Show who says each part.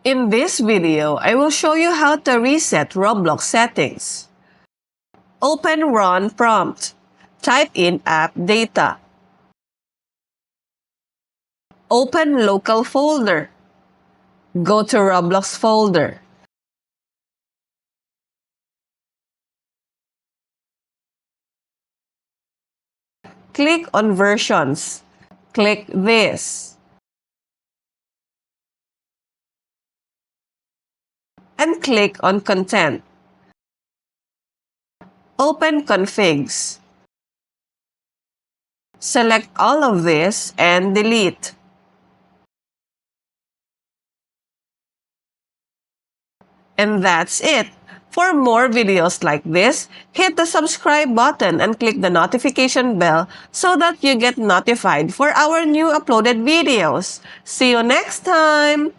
Speaker 1: In this video, I will show you how to reset Roblox settings. Open Run prompt. Type in app data. Open local folder. Go to Roblox folder. Click on versions. Click this. And click on content. Open configs. Select all of this and delete. And that's it. For more videos like this, hit the subscribe button and click the notification bell so that you get notified for our new uploaded videos. See you next time!